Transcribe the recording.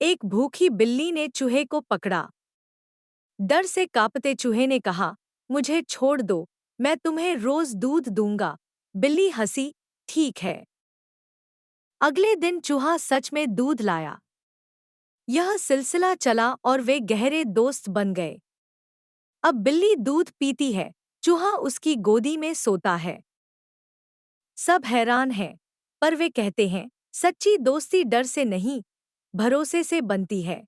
एक भूखी बिल्ली ने चूहे को पकड़ा। डर से कांपते चूहे ने कहा, मुझे छोड़ दो, मैं तुम्हें रोज दूध दूंगा। बिल्ली हंसी, ठीक है। अगले दिन चूहा सच में दूध लाया। यह सिलसिला चला और वे गहरे दोस्त बन गए। अब बिल्ली दूध पीती है, चूहा उसकी गोदी में सोता है। सब हैरान हैं, पर वे कहते हैं, सच्ची दोस्ती डर से नहीं, भरोसे से बनती है।